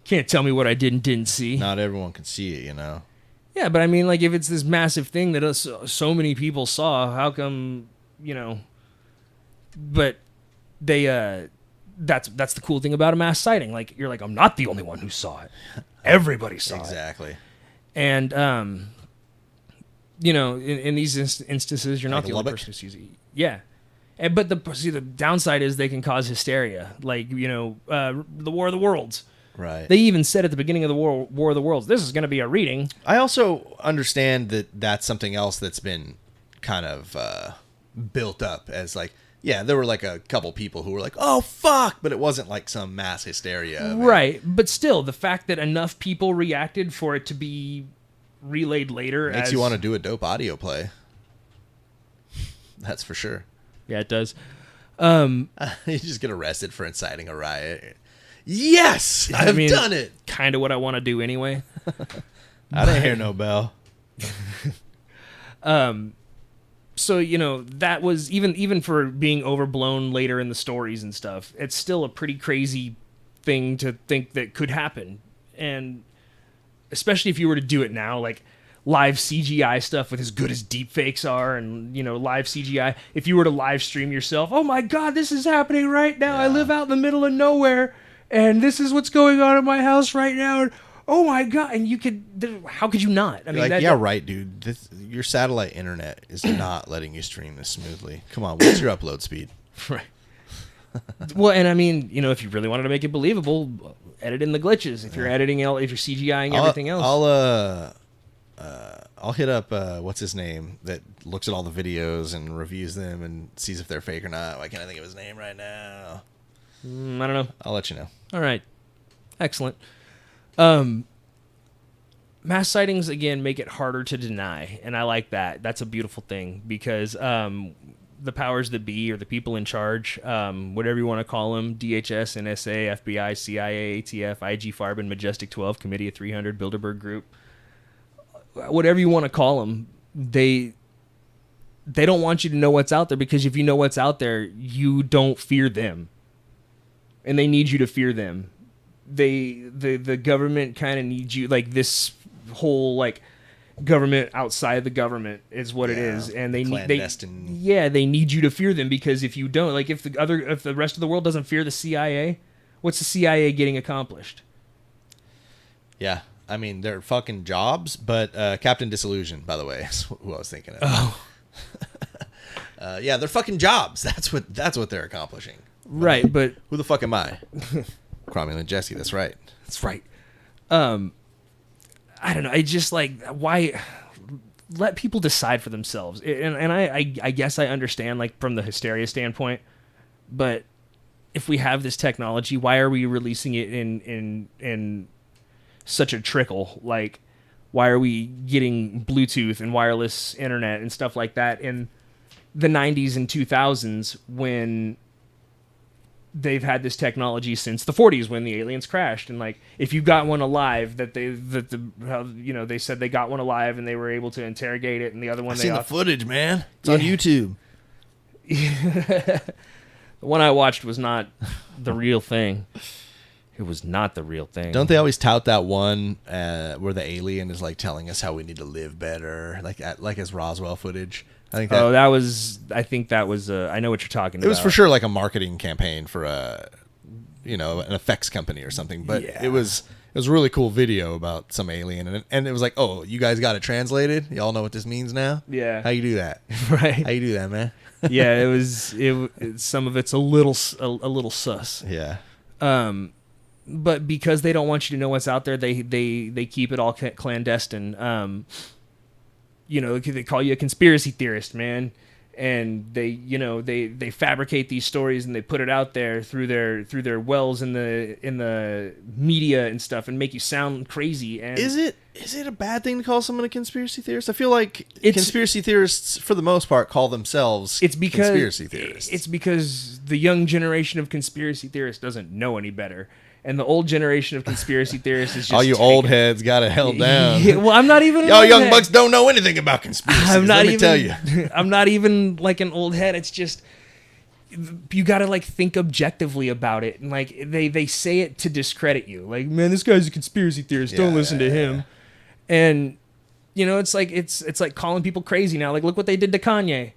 Can't tell me what I didn't see. Not everyone can see it, you know. Yeah, but I mean, like, if it's this massive thing that so many people saw, how come, But they, that's the cool thing about a mass sighting. Like, you're like, I'm not the only one who saw it. Everybody saw it. Exactly. And in these instances, you're not the only person who sees it. Yeah. But the downside is they can cause hysteria. Like, the War of the Worlds. Right. They even said at the beginning of the War of the Worlds, this is going to be a reading. I also understand that that's something else that's been kind of built up as like, yeah, there were like a couple people who were like, oh, fuck, but it wasn't like some mass hysteria. Right. But still, the fact that enough people reacted for it to be relayed later makes you want to do a dope audio play. That's for sure. Yeah, it does. You just get arrested for inciting a riot. Yes, I've done it. Kind of what I want to do anyway. I didn't hear no bell. So that was even for being overblown later in the stories and stuff. It's still a pretty crazy thing to think that could happen, and especially if you were to do it now, like live CGI stuff with as good as deepfakes are, and live CGI. If you were to live stream yourself, oh my God, this is happening right now. Yeah. I live out in the middle of nowhere, and this is what's going on in my house right now. And, oh my God! And you could, how could you not? I mean, right, dude. Your satellite internet is not letting you stream this smoothly. Come on, what's your upload speed? Right. Well, and I mean, if you really wanted to make it believable, edit in the glitches. If you're editing, if you're CGIing everything else, I'll hit up what's his name that looks at all the videos and reviews them and sees if they're fake or not. Why can't I think of his name right now? I don't know. I'll let you know. All right, excellent. Mass sightings, again, make it harder to deny, and I like that. That's a beautiful thing, because the powers that be, or the people in charge, whatever you want to call them, DHS, NSA, FBI, CIA, ATF, IG Farben, Majestic 12, Committee of 300, Bilderberg Group, whatever you want to call them, they don't want you to know what's out there, because if you know what's out there, you don't fear them, and they need you to fear them. The government kind of needs you, like this whole like government outside the government is what it is, and they need you to fear them, because if you don't, like if the rest of the world doesn't fear the CIA, what's the CIA getting accomplished? Yeah, I mean they're fucking jobs, but Captain Disillusion, by the way, is who I was thinking of. Oh, yeah, they're fucking jobs. That's what they're accomplishing. Right, but who the fuck am I? Cromwell Jesse, that's right. That's right. I don't know. I just like, why let people decide for themselves? And I guess I understand, like, from the hysteria standpoint, but if we have this technology, why are we releasing it in such a trickle? Like, why are we getting Bluetooth and wireless internet and stuff like that in the 90s and 2000s when they've had this technology since the 40s when the aliens crashed? And like, if you got one alive, they said they got one alive and they were able to interrogate it, and the other one, I've seen the footage, man. It's on YouTube. The one I watched was not the real thing. It was not the real thing. Don't they always tout that one where the alien is like telling us how we need to live better, like as Roswell footage? I think that was. I know what you're talking about. It was for sure like a marketing campaign for an effects company or something. But it was was a really cool video about some alien, and it was like, oh, you guys got it translated? Y'all know what this means now? Yeah. How you do that? Right. How you do that, man? Yeah, some of it's a little sus. Yeah. But because they don't want you to know what's out there, they keep it all clandestine. They call you a conspiracy theorist, man, and they fabricate these stories and they put it out there through their wells in the media and stuff, and make you sound crazy. And is it a bad thing to call someone a conspiracy theorist? I feel like conspiracy theorists, for the most part, call themselves conspiracy theorists. It's because the young generation of conspiracy theorists doesn't know any better. And the old generation of conspiracy theorists is just... all you old heads got it held down. Yeah, well, I'm not even... Y'all young bucks don't know anything about conspiracies. Let me tell you. I'm not even like an old head. It's just... you got to like think objectively about it. And like they say it to discredit you. Like, man, this guy's a conspiracy theorist. Don't listen to him. And, it's like calling people crazy now. Like, look what they did to Kanye.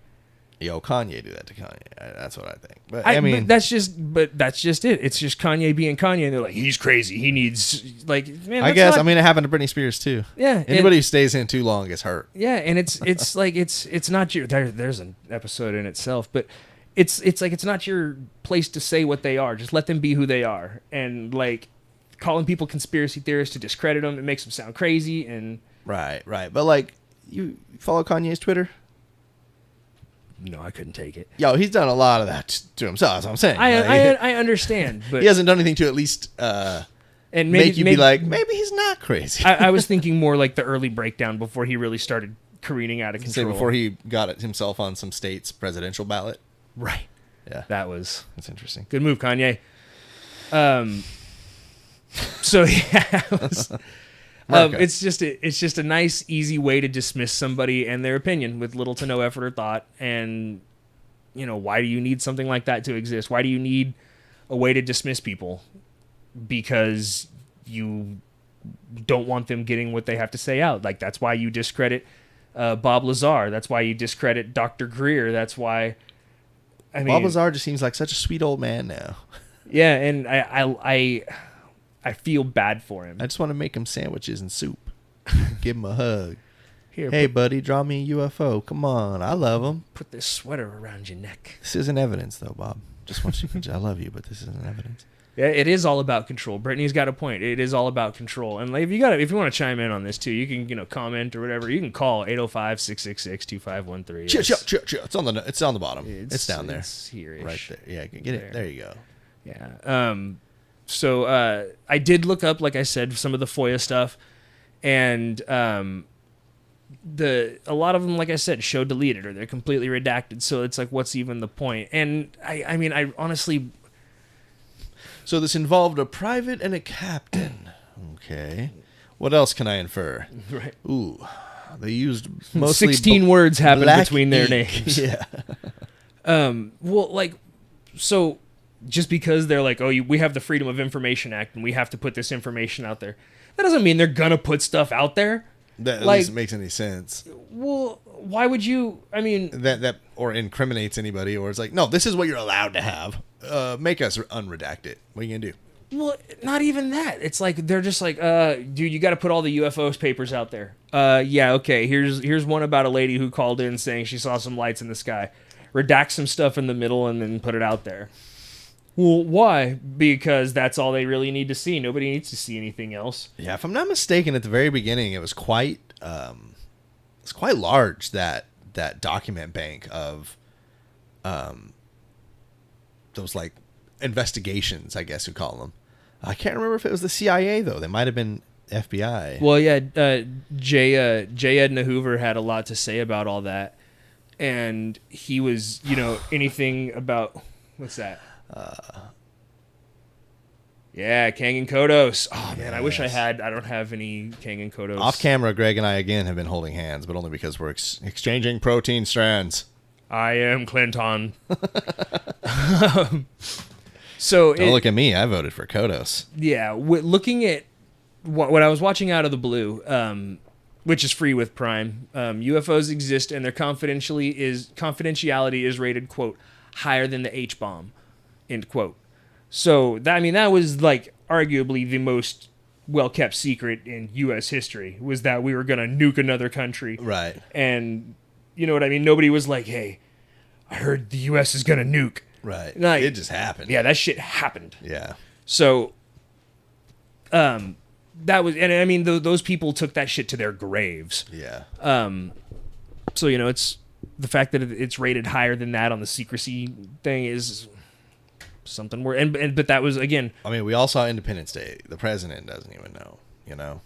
Yo, Kanye do that to Kanye. That's what I think. But I mean, but that's just it. It's just Kanye being Kanye, and they're like, he's crazy. He needs man. I guess. It happened to Britney Spears too. Yeah. Anybody who stays in too long gets hurt. Yeah, and it's like it's not your. There's an episode in itself, but it's like it's not your place to say what they are. Just let them be who they are, and like calling people conspiracy theorists to discredit them, it makes them sound crazy. And right. But like, you follow Kanye's Twitter? No, I couldn't take it. Yo, he's done a lot of that to himself. That's what I'm saying. I understand, but he hasn't done anything to at least and make you be like, maybe he's not crazy. I was thinking more like the early breakdown before he really started careening out of control. Say before he got it himself on some state's presidential ballot. Right. Yeah. That's interesting. Good move, Kanye. So yeah, it's just a nice, easy way to dismiss somebody and their opinion with little to no effort or thought. And why do you need something like that to exist? Why do you need a way to dismiss people? Because you don't want them getting what they have to say out. Like, that's why you discredit Bob Lazar. That's why you discredit Dr. Greer. That's why. Bob Lazar just seems like such a sweet old man now. Yeah, and I feel bad for him. I just want to make him sandwiches and soup. Give him a hug. Here, hey, buddy, draw me a UFO. Come on. I love him. Put this sweater around your neck. This isn't evidence, though, Bob. Just want you to I love you, but this isn't evidence. Yeah, it is all about control. Brittany's got a point. It is all about control. And if you want to chime in on this, too, you can comment or whatever. You can call 805-666-2513. Chill. It's on the bottom. It's down there. It's here-ish. Right there. Yeah, get it. There you go. Yeah. So I did look up, like I said, some of the FOIA stuff, and a lot of them, like I said, show deleted or they're completely redacted. So it's like, what's even the point? And I honestly. So this involved a private and a captain. Okay. What else can I infer? Right. Ooh, they used mostly 16 words happened between their names. Yeah. Well, like, so. Just because they're like, we have the Freedom of Information Act and we have to put this information out there, that doesn't mean they're gonna put stuff out there. That at least makes any sense. Well, why would you? I mean, that or incriminates anybody, or it's like, no, this is what you're allowed to have. Make us unredact it. What are you gonna do? Well, not even that. It's like they're just like, dude, you got to put all the UFOs papers out there. Yeah, okay. Here's one about a lady who called in saying she saw some lights in the sky. Redact some stuff in the middle and then put it out there. Well, why? Because that's all they really need to see. Nobody needs to see anything else. Yeah, if I'm not mistaken, at the very beginning, it was quite large, that document bank of those like investigations, I guess you call them. I can't remember if it was the CIA though. They might have been FBI. Well, yeah, J. Edna Hoover had a lot to say about all that, and he was, anything about what's that? Yeah, Kang and Kodos. Oh man, I wish I don't have any Kang and Kodos. Off camera, Greg and I again have been holding hands, but only because we're exchanging protein strands. I am Clinton. So don't look at me. I voted for Kodos. Yeah, looking at what I was watching out of the blue, which is free with Prime. UFOs exist, and their confidentiality is rated, quote, higher than the H-bomb. End quote. So that was like arguably the most well-kept secret in U.S. history, was that we were going to nuke another country. Right. And, you know what I mean? Nobody was like, hey, I heard the U.S. is going to nuke. Right. Like, it just happened. Yeah, that shit happened. Yeah. So, that was, and I mean, those people took that shit to their graves. Yeah. So, you know, it's the fact that it's rated higher than that on the secrecy thing is something more. But that was, again. I mean, we all saw Independence Day. The president doesn't even know, you know?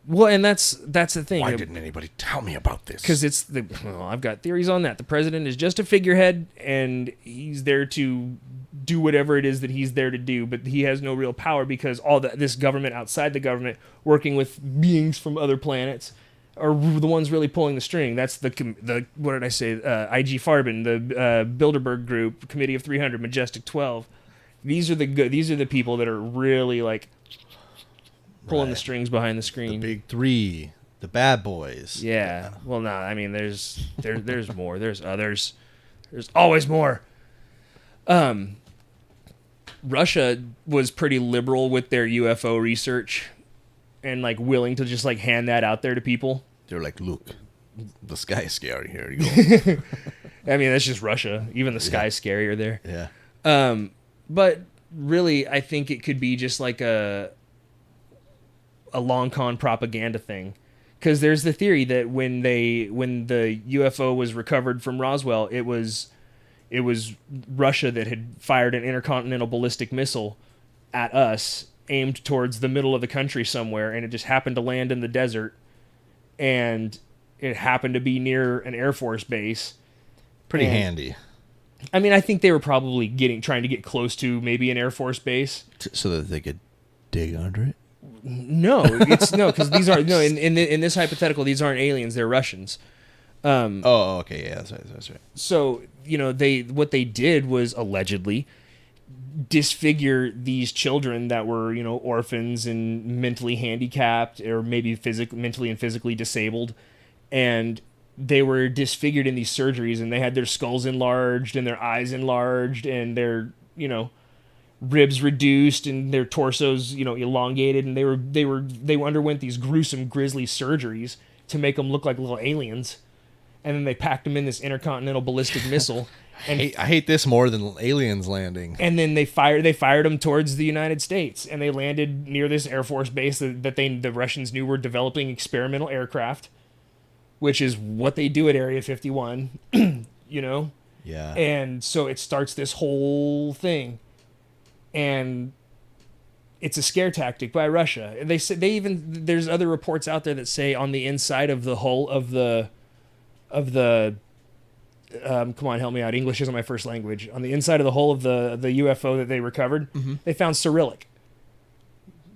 Well, and that's the thing. Why didn't anybody tell me about this? Because I've got theories on that. The president is just a figurehead, and he's there to do whatever it is that he's there to do, but he has no real power because all this government outside the government, working with beings from other planets, are the ones really pulling the string. That's the what did I say? IG Farben, the Bilderberg Group, Committee of 300, Majestic 12. These are the people that are really like pulling the strings behind the screen. The big three, the bad boys. Yeah. Well, no, I mean, there's more. There's others. There's always more. Russia was pretty liberal with their UFO research and like willing to just like hand that out there to people. They're like, look, the sky is scary. Here you go. I mean, that's just Russia. Even the sky's scarier there. Yeah. But really, I think it could be just like a long con propaganda thing, because there's the theory that when the UFO was recovered from Roswell, it was Russia that had fired an intercontinental ballistic missile at us, aimed towards the middle of the country somewhere, and it just happened to land in the desert, and it happened to be near an Air Force base. Pretty handy. I mean, I think they were probably trying to get close to maybe an Air Force base, so that they could dig under it. No, because these aren't in this hypothetical, these aren't aliens, they're Russians. Okay, yeah, that's right. So, you know, what they did was allegedly disfigure these children that were, you know, orphans and mentally handicapped, or maybe mentally and physically disabled, and they were disfigured in these surgeries, and they had their skulls enlarged and their eyes enlarged and their, you know, ribs reduced and their torsos, you know, elongated, and they underwent these gruesome, grisly surgeries to make them look like little aliens, and then they packed them in this intercontinental ballistic missile. And I hate this more than aliens landing. And then they fired them towards the United States, and they landed near this Air Force base that the Russians knew were developing experimental aircraft, which is what they do at Area 51, you know? Yeah. And so it starts this whole thing. And it's a scare tactic by Russia. They say there's other reports out there that say on the inside of the hull of the come on, help me out. English isn't my first language. On the inside of the hull of the UFO that they recovered, they found Cyrillic,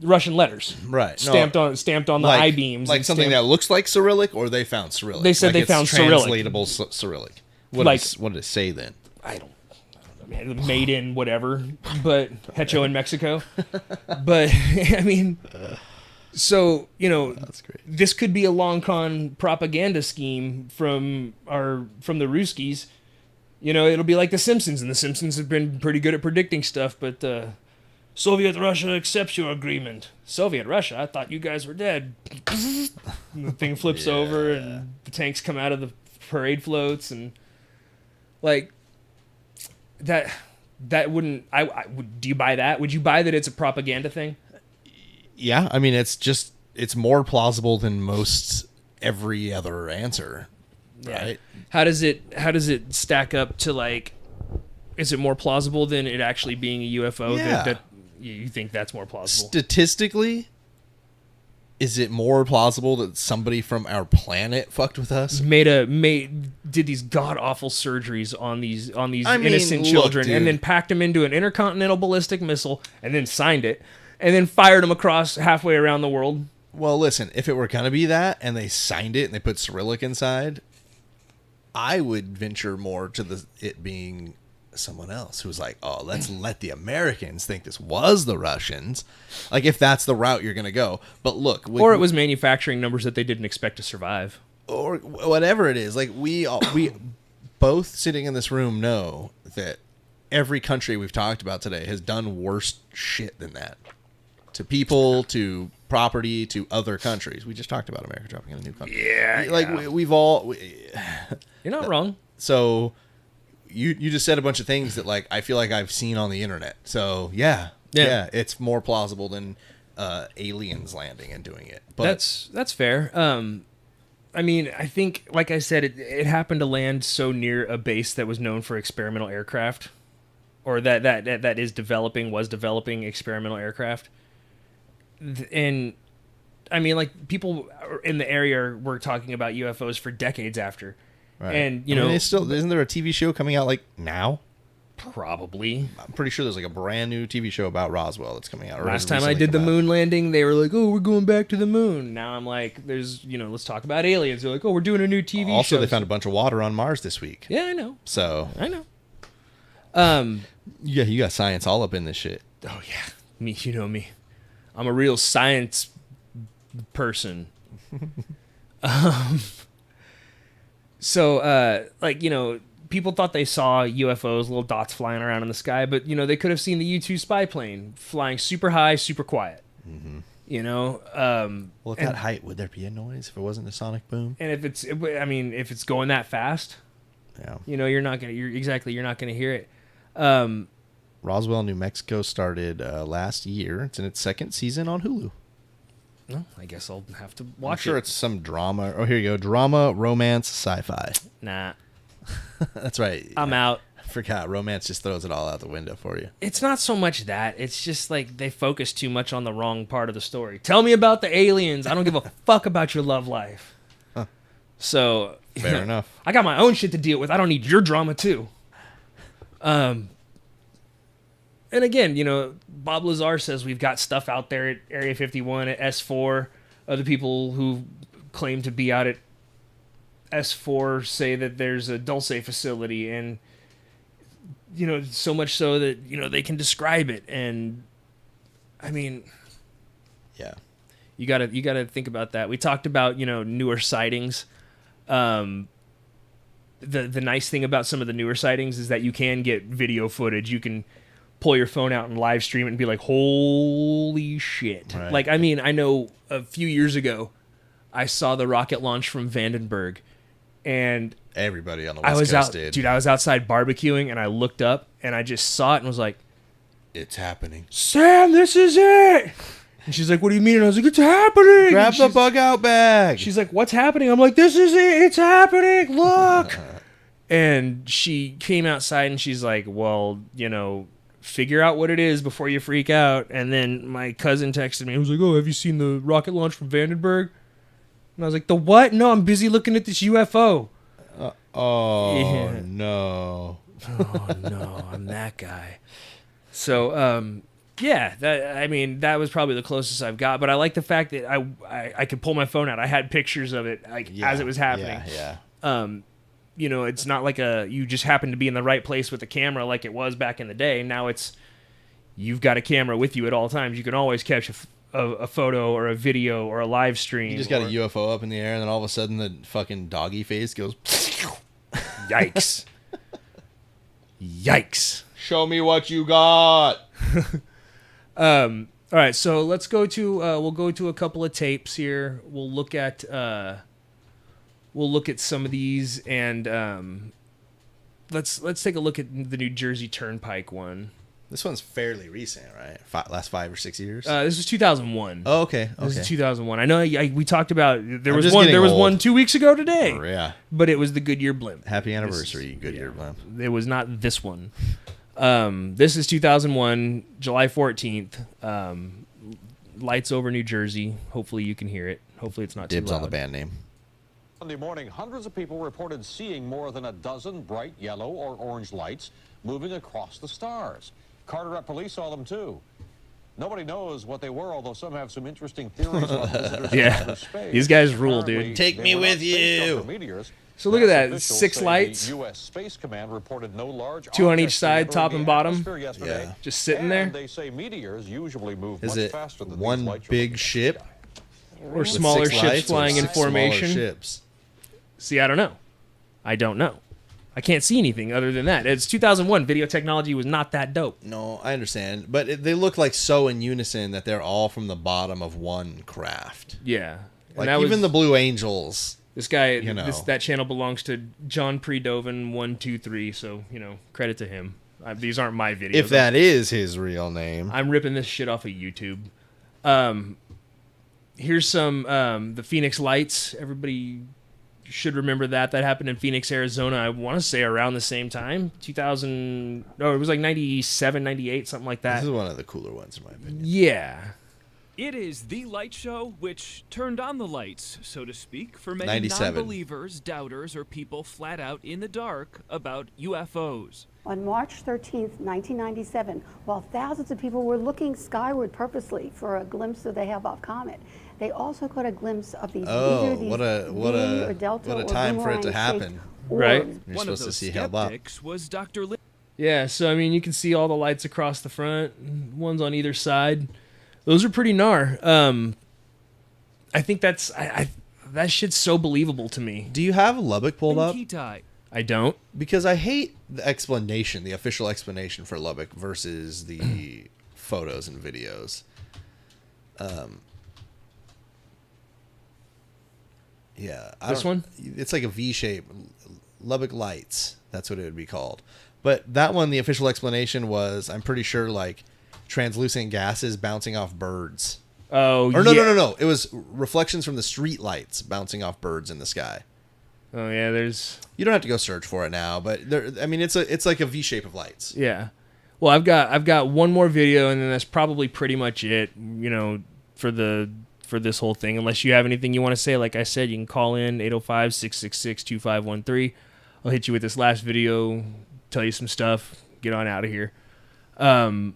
Russian letters, right? Stamped on the I-beams, like something that looks like Cyrillic, or they found Cyrillic. They said they found Cyrillic, translatable Cyrillic. What did it say then? I don't know, made in whatever, but Hecho in Mexico. But I mean, so, you know, that's great. This could be a long con propaganda scheme from the Ruskies. You know, it'll be like The Simpsons, and The Simpsons have been pretty good at predicting stuff, but Soviet Russia accepts your agreement. Soviet Russia, I thought you guys were dead. And the thing flips over, and the tanks come out of the parade floats, and like that wouldn't. Do you buy that? Would you buy that it's a propaganda thing? Yeah, I mean, it's more plausible than most every other answer, right? How does it stack up to, like, is it more plausible than it actually being a UFO? Yeah. That you think that's more plausible? Statistically, is it more plausible that somebody from our planet fucked with us? Did these god awful surgeries on these innocent children, and then packed them into an intercontinental ballistic missile, and then signed it, and then fired them across halfway around the world? Well, listen, if it were gonna be that, and they signed it and they put Cyrillic inside, I would venture more to it being someone else who was like, oh, let's let the Americans think this was the Russians. Like, if that's the route you're going to go. But look. Or it was manufacturing numbers that they didn't expect to survive. Or whatever it is. Like, we both sitting in this room know that every country we've talked about today has done worse shit than that. to people, to property, to other countries. We just talked about America dropping in a new country. Yeah, like yeah. we've all. You're not wrong. So you just said a bunch of things that like I feel like I've seen on the internet. So yeah, it's more plausible than aliens landing and doing it. But That's fair. I mean, I think, like I said, it happened to land so near a base that was known for experimental aircraft, or that was developing experimental aircraft. And I mean, like, people in the area were talking about UFOs for decades after. right. And I mean, isn't there a TV show coming out like now? probably. I'm pretty sure there's like a brand new TV show about Roswell that's coming out. or Last has time I recently did the come out. moon landing, they were like, "Oh, we're going back to the moon." Now I'm like, "There's, let's talk about aliens." They're like, "Oh, we're doing a new TV show." Also, they found a bunch of water on Mars this week. Yeah, I know. So I know. yeah, you got science all up in this shit. Oh yeah, you know me. I'm a real science person. So, people thought they saw UFOs, little dots flying around in the sky, but they could have seen the U-2 spy plane flying super high, super quiet. Mm-hmm. Well, at that height, would there be a noise if it wasn't a sonic boom? And if it's going that fast, Yeah. you're not gonna hear it. Roswell, New Mexico started last year. It's in its second season on Hulu. Well, I guess I'll have to I'm watch sure it. it's some drama. Oh, here you go. Drama, romance, sci-fi. Nah, That's right. I'm out. I forgot. Romance just throws it all out the window for you. It's not so much that. It's just like they focus too much on the wrong part of the story. Tell me about the aliens. I don't give a fuck about your love life. Huh. So Fair enough. I got my own shit to deal with. I don't need your drama too. And again, Bob Lazar says we've got stuff out there at Area 51, at S4. Other people who claim to be out at S4 say that there's a Dulce facility, and so much so that they can describe it. And I mean, Yeah. you gotta think about that. We talked about newer sightings. The nice thing about some of the newer sightings is that you can get video footage. You can pull your phone out and live stream it and be like, holy shit. Right. Like, I mean, I know a few years ago I saw the rocket launch from Vandenberg, and Everybody on the I West was Coast out, did. dude, I was outside barbecuing, and I looked up and I just saw it and was like, It's happening. Sam, this is it. And she's like, what do you mean? And I was like, it's happening. Grab And the bug out bag. she's like, what's happening? I'm like, this is it. It's happening. Look. And she came outside and she's like, well, figure out what it is before you freak out. And then my cousin texted me. He was like, oh, have you seen the rocket launch from Vandenberg? And I was like, the what? No, I'm busy looking at this UFO. Oh, Yeah. no. Oh, no, I'm that guy. So, that was probably the closest I've got. But I like the fact that I could pull my phone out. I had pictures of it as it was happening. Yeah. It's not like you just happen to be in the right place with the camera like it was back in the day. Now you've got a camera with you at all times. You can always catch a photo or a video or a live stream. You just got a UFO up in the air, and then all of a sudden the fucking doggy face goes. Yikes. Yikes. Show me what you got. All right, so let's go to we'll go to a couple of tapes here. We'll look at some of these, and let's take a look at the New Jersey Turnpike one. This one's fairly recent, right? Last 5 or 6 years. This is 2001. Oh, okay. This is 2001. I know we talked about there I'm was just one. getting There was old. one 2 weeks ago today, Oh, yeah. but it was the Goodyear blimp. Happy anniversary, Goodyear blimp. It was not this one. This is 2001, July 14th. Lights over New Jersey. Hopefully you can hear it. Hopefully it's not Dibs too loud. on the band name. Monday morning, hundreds of people reported seeing more than a dozen bright yellow or orange lights moving across the stars. Carteret police saw them too. Nobody knows what they were, although some have some interesting theories about visitors from Yeah. outer space. These guys rule, Apparently, dude. Take they me were not with spacecraft you. or meteors. So look at NASA that, officials 6 say the lights. U.S. Space Command reported no large Two on objects each side, entering top the and bottom. atmosphere yesterday. Yeah. Just sitting And there? they say meteors usually move Is much it faster than these one lights you're big looking at. ship? Or with smaller 6 ships lights, or flying in 6 smaller formation. ships? See, I don't know. I can't see anything other than that. It's 2001. Video technology was not that dope. No, I understand, but they look like so in unison that they're all from the bottom of one craft. Yeah. Like even the Blue Angels. This guy, you know. that channel belongs to John Predoven 123. So credit to him. These aren't my videos. If that is his real name, I'm ripping this shit off of YouTube. Here's some the Phoenix Lights. Everybody should remember that happened in Phoenix, Arizona. I want to say around the same time, 2000. No, it was like 97, 98, something like that. This is one of the cooler ones, in my opinion. Yeah. It is the light show which turned on the lights, so to speak, for many 97. non-believers, doubters, or people flat out in the dark about UFOs. On March 13th, 1997, while thousands of people were looking skyward purposely for a glimpse of the Hale-Bopp comet, they also caught a glimpse of these either these what V or Delta a or time for it to boomerang-shaped happen. Right. orbs. You're One of supposed to those see Hale-Bopp. skeptics was Dr. Yeah, so I mean, you can see all the lights across the front, ones on either side. Those are pretty gnar. I think that's that shit's so believable to me. Do you have Lubbock pulled up? Kitai. I don't. Because I hate the explanation, the official explanation for Lubbock versus the photos and videos. Yeah. This one? It's like a V shape. Lubbock Lights. That's what it would be called. But that one, the official explanation was, I'm pretty sure, like, translucent gases bouncing off birds. Oh, Or yeah. no. It was reflections from the street lights bouncing off birds in the sky. Oh, yeah, there's... You don't have to go search for it now, but there, I mean, it's like a V shape of lights. Yeah. Well, I've got one more video, and then that's probably pretty much it, for this whole thing. Unless you have anything you want to say, like I said, you can call in 805-666-2513. I'll hit you with this last video, tell you some stuff, get on out of here. So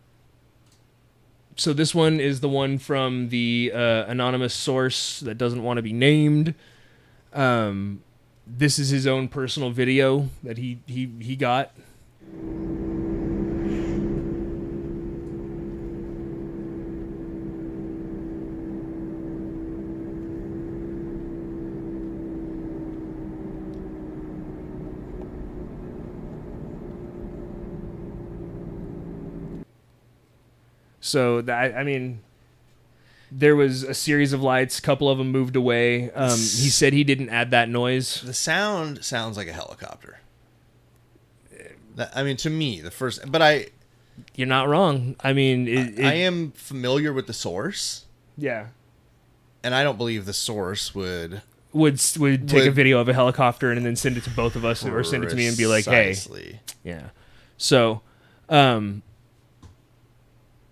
this one is the one from the anonymous source that doesn't want to be named. This is his own personal video that he got. So that, I mean, there was a series of lights. A couple of them moved away. He said he didn't add that noise. The sound sounds like a helicopter. I mean, to me, the first, but You're not wrong. I mean, I am familiar with the source, yeah. and I don't believe the source would Take a video of a helicopter and then send it to both of us, or send it to me and be like, hey, Precisely. yeah. So,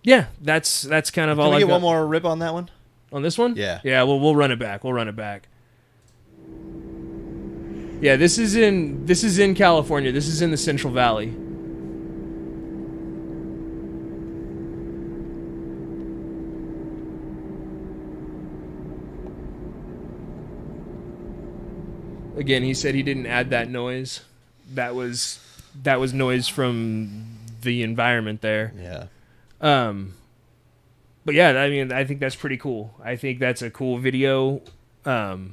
yeah, that's kind of all. Can we I get got one more rip on that one? on this one. Yeah. Yeah. We'll run it back. Yeah, this is in California. This is in the Central Valley. Again, he said he didn't add that noise. That was noise from the environment there. Yeah. But yeah, I mean, I think that's pretty cool. I think that's a cool video. So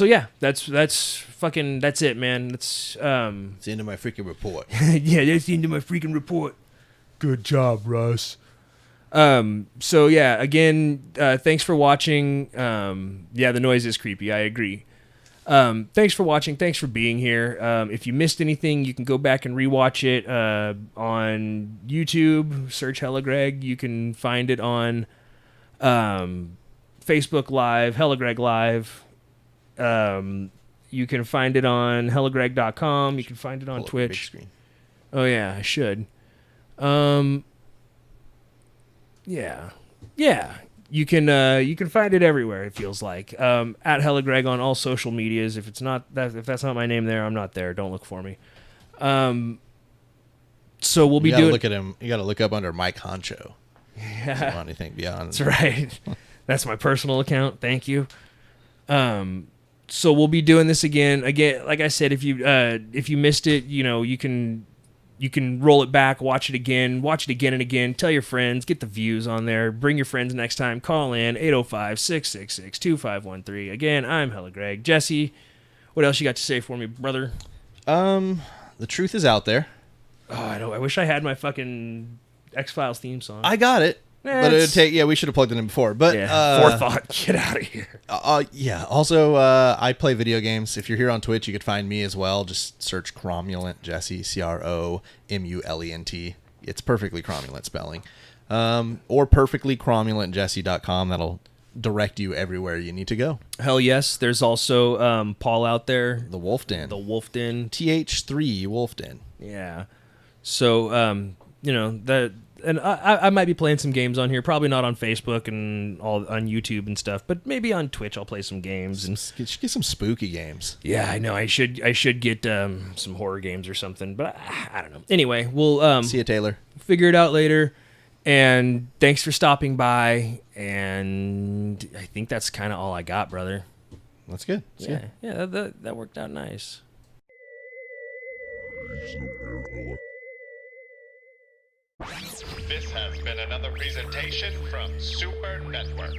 yeah, that's it, man. It's the end of my freaking report. Yeah, that's the end of my freaking report. Good job, Russ. So yeah, again, thanks for watching. Yeah, the noise is creepy. I agree. Thanks for watching. Thanks for being here. If you missed anything, you can go back and rewatch it on YouTube. Search hellagregLIVE. You can find it on Facebook Live, hellagregLIVE. You can find it on hellagregLIVE.com. You can find it on Pull up the big Twitch. screen. Oh yeah, I should. Yeah. You can find it everywhere. It feels like at hellagregLIVE on all social medias. If that's not my name there, I'm not there. Don't look for me. So we'll be You gotta doing. look at him. You got to look up under Mike Honcho. Yeah, If you want anything beyond? that's right. That's my personal account. Thank you. So we'll be doing this again. Like I said, if you missed it, you can roll it back, watch it again and again. Tell your friends, get the views on there. Bring your friends next time. Call in 805-666-2513. Again, I'm hellagregLIVE. Jesse, what else you got to say for me, brother? The truth is out there. Oh, I wish I had my fucking X-Files theme song. I got it. But it'd take, we should have plugged it in before. But forethought, get out of here. Yeah. Also, I play video games. If you're here on Twitch, you could find me as well. Just search Cromulent Jesse, CROMULENT. It's perfectly cromulent spelling. Or perfectlycromulentjesse.com. That'll direct you everywhere you need to go. Hell yes. There's also Paul out there. The Wolf Den. The Wolf Den. TH3 Wolf Den. Yeah. So, and I might be playing some games on here. Probably not on Facebook and all on YouTube and stuff, but maybe on Twitch I'll play some games and get some spooky games. Yeah, I know. I should get some horror games or something, but I don't know. Anyway, we'll see you, Taylor. Figure it out later. And thanks for stopping by. And I think that's kind of all I got, brother. That's good. Yeah, that worked out nice. This has been another presentation from Super Network.